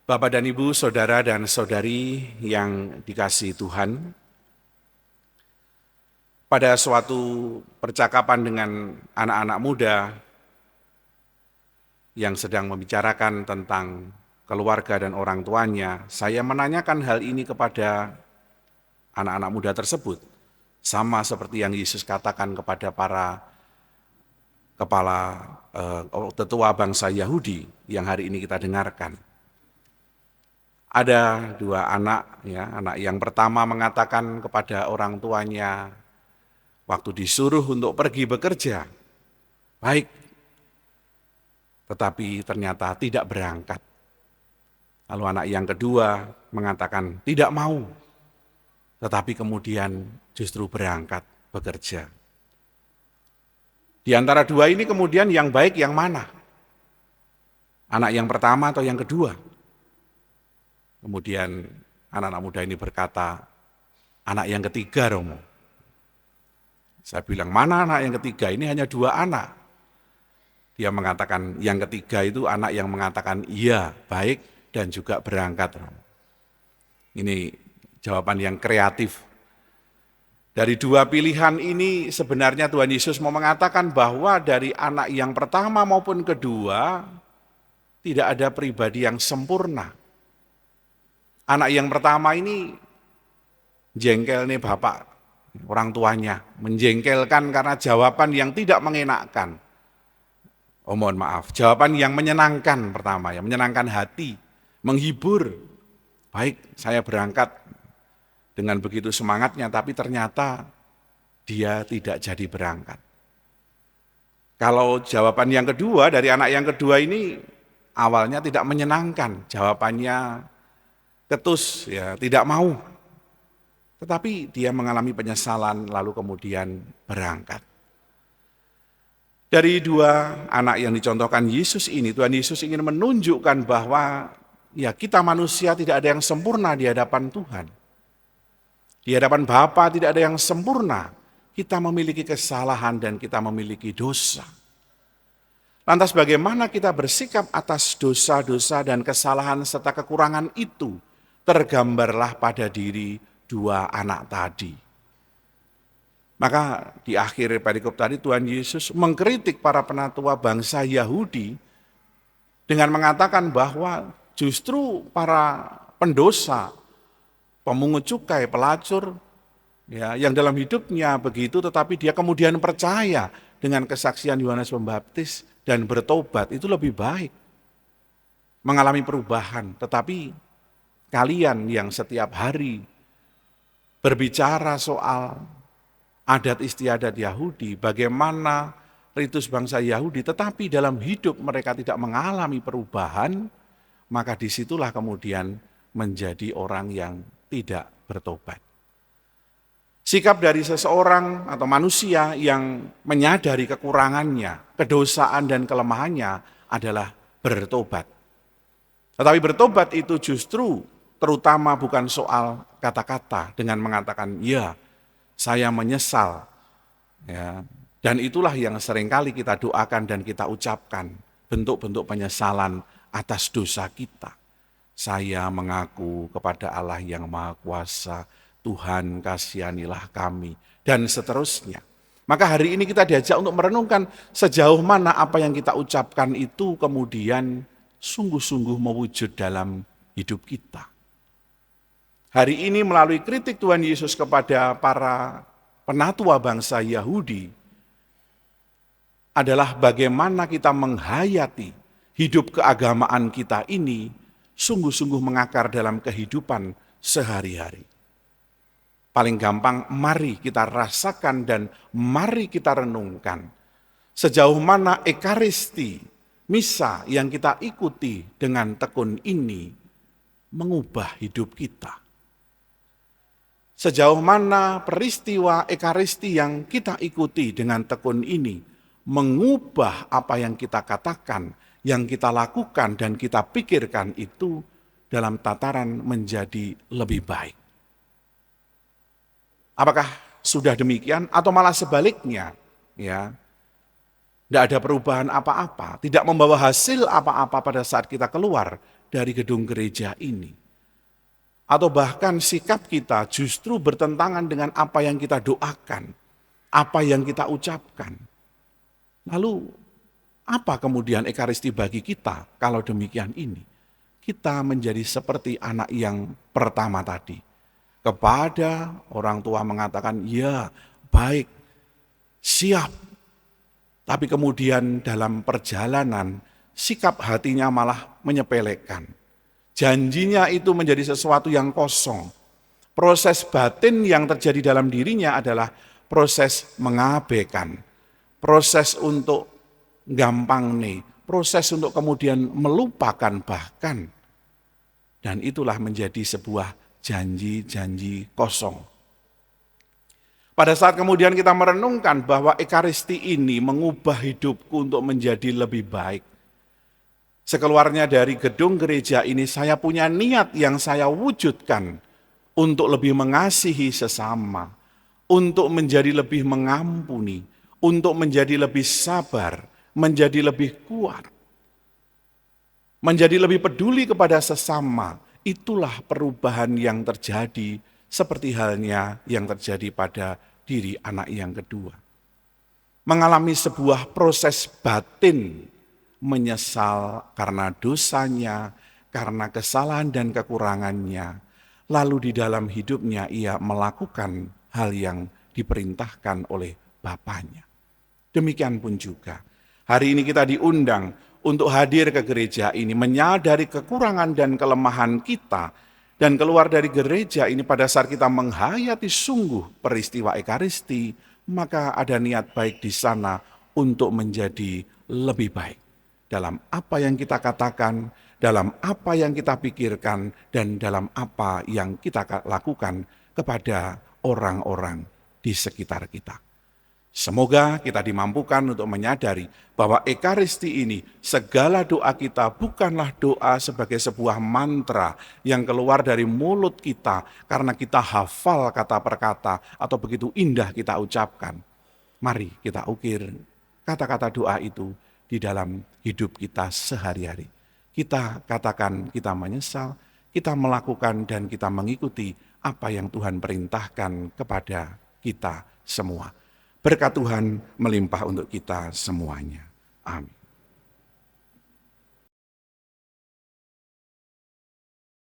Bapak dan Ibu, saudara dan saudari yang dikasihi Tuhan, pada suatu percakapan dengan anak-anak muda yang sedang membicarakan tentang keluarga dan orang tuanya, saya menanyakan hal ini kepada anak-anak muda tersebut, sama seperti yang Yesus katakan kepada para kepala tetua bangsa Yahudi yang hari ini kita dengarkan. Ada dua anak, ya, anak yang pertama mengatakan kepada orang tuanya waktu disuruh untuk pergi bekerja, baik, tetapi ternyata tidak berangkat. Lalu anak yang kedua mengatakan tidak mau, tetapi kemudian justru berangkat bekerja. Di antara dua ini kemudian yang baik yang mana? Anak yang pertama atau yang kedua? Kemudian anak-anak muda ini berkata, anak yang ketiga, Romo. Saya bilang, mana anak yang ketiga? Ini hanya dua anak. Dia mengatakan, yang ketiga itu anak yang mengatakan, iya, baik, dan juga berangkat, Romo. Ini jawaban yang kreatif. Dari dua pilihan ini sebenarnya Tuhan Yesus mau mengatakan bahwa dari anak yang pertama maupun kedua, tidak ada pribadi yang sempurna. Anak yang pertama ini jengkel nih bapak, orang tuanya, menjengkelkan karena jawaban yang tidak mengenakkan. Oh mohon maaf, jawaban yang menyenangkan pertama, ya, menyenangkan hati, menghibur. Baik, saya berangkat dengan begitu semangatnya, tapi ternyata dia tidak jadi berangkat. Kalau jawaban yang kedua dari anak yang kedua ini awalnya tidak menyenangkan, jawabannya ketus, ya, tidak mau. Tetapi dia mengalami penyesalan lalu kemudian berangkat. Dari dua anak yang dicontohkan Yesus ini, Tuhan Yesus ingin menunjukkan bahwa ya kita manusia tidak ada yang sempurna di hadapan Tuhan. Di hadapan Bapa tidak ada yang sempurna. Kita memiliki kesalahan dan kita memiliki dosa. Lantas bagaimana kita bersikap atas dosa-dosa dan kesalahan serta kekurangan itu? Tergambarlah pada diri dua anak tadi. Maka di akhir perikop tadi Tuhan Yesus mengkritik para penatua bangsa Yahudi dengan mengatakan bahwa justru para pendosa, pemungut cukai, pelacur, ya, yang dalam hidupnya begitu tetapi dia kemudian percaya dengan kesaksian Yohanes Pembaptis dan bertobat, itu lebih baik. Mengalami perubahan, tetapi kalian yang setiap hari berbicara soal adat istiadat Yahudi, bagaimana ritus bangsa Yahudi, tetapi dalam hidup mereka tidak mengalami perubahan, maka disitulah kemudian menjadi orang yang tidak bertobat. Sikap dari seseorang atau manusia yang menyadari kekurangannya, kedosaan dan kelemahannya adalah bertobat. Tetapi bertobat itu justru terutama bukan soal kata-kata dengan mengatakan, ya saya menyesal. Ya, dan itulah yang seringkali kita doakan dan kita ucapkan, bentuk-bentuk penyesalan atas dosa kita. Saya mengaku kepada Allah yang Maha Kuasa, Tuhan kasihanilah kami, dan seterusnya. Maka hari ini kita diajak untuk merenungkan sejauh mana apa yang kita ucapkan itu kemudian sungguh-sungguh mewujud dalam hidup kita. Hari ini melalui kritik Tuhan Yesus kepada para penatua bangsa Yahudi adalah bagaimana kita menghayati hidup keagamaan kita ini sungguh-sungguh mengakar dalam kehidupan sehari-hari. Paling gampang, mari kita rasakan dan mari kita renungkan sejauh mana ekaristi, misa yang kita ikuti dengan tekun ini mengubah hidup kita. Sejauh mana peristiwa ekaristi yang kita ikuti dengan tekun ini mengubah apa yang kita katakan, yang kita lakukan dan kita pikirkan itu dalam tataran menjadi lebih baik. Apakah sudah demikian atau malah sebaliknya? Ya, tidak ada perubahan apa-apa, tidak membawa hasil apa-apa pada saat kita keluar dari gedung gereja ini. Atau bahkan sikap kita justru bertentangan dengan apa yang kita doakan, apa yang kita ucapkan. Lalu apa kemudian Ekaristi bagi kita kalau demikian ini? Kita menjadi seperti anak yang pertama tadi. Kepada orang tua mengatakan, ya baik, siap. Tapi kemudian dalam perjalanan, sikap hatinya malah menyepelekan. Janjinya itu menjadi sesuatu yang kosong. Proses batin yang terjadi dalam dirinya adalah proses mengabaikan. Proses untuk gampang nih, proses untuk kemudian melupakan bahkan. Dan itulah menjadi sebuah janji-janji kosong. Pada saat kemudian kita merenungkan bahwa Ekaristi ini mengubah hidupku untuk menjadi lebih baik. Sekeluarnya dari gedung gereja ini saya punya niat yang saya wujudkan untuk lebih mengasihi sesama, untuk menjadi lebih mengampuni, untuk menjadi lebih sabar, menjadi lebih kuat, menjadi lebih peduli kepada sesama. Itulah perubahan yang terjadi seperti halnya yang terjadi pada diri anak yang kedua. Mengalami sebuah proses batin, menyesal karena dosanya, karena kesalahan dan kekurangannya. Lalu di dalam hidupnya ia melakukan hal yang diperintahkan oleh Bapaknya. Demikian pun juga, hari ini kita diundang untuk hadir ke gereja ini, menyadari kekurangan dan kelemahan kita, dan keluar dari gereja ini pada saat kita menghayati sungguh peristiwa Ekaristi, maka ada niat baik di sana untuk menjadi lebih baik dalam apa yang kita katakan, dalam apa yang kita pikirkan, dan dalam apa yang kita lakukan kepada orang-orang di sekitar kita. Semoga kita dimampukan untuk menyadari bahwa Ekaristi ini, segala doa kita bukanlah doa sebagai sebuah mantra yang keluar dari mulut kita karena kita hafal kata per kata atau begitu indah kita ucapkan. Mari kita ukir kata-kata doa itu di dalam hidup kita sehari-hari. Kita katakan kita menyesal, kita melakukan dan kita mengikuti apa yang Tuhan perintahkan kepada kita semua. Berkat Tuhan melimpah untuk kita semuanya. Amin.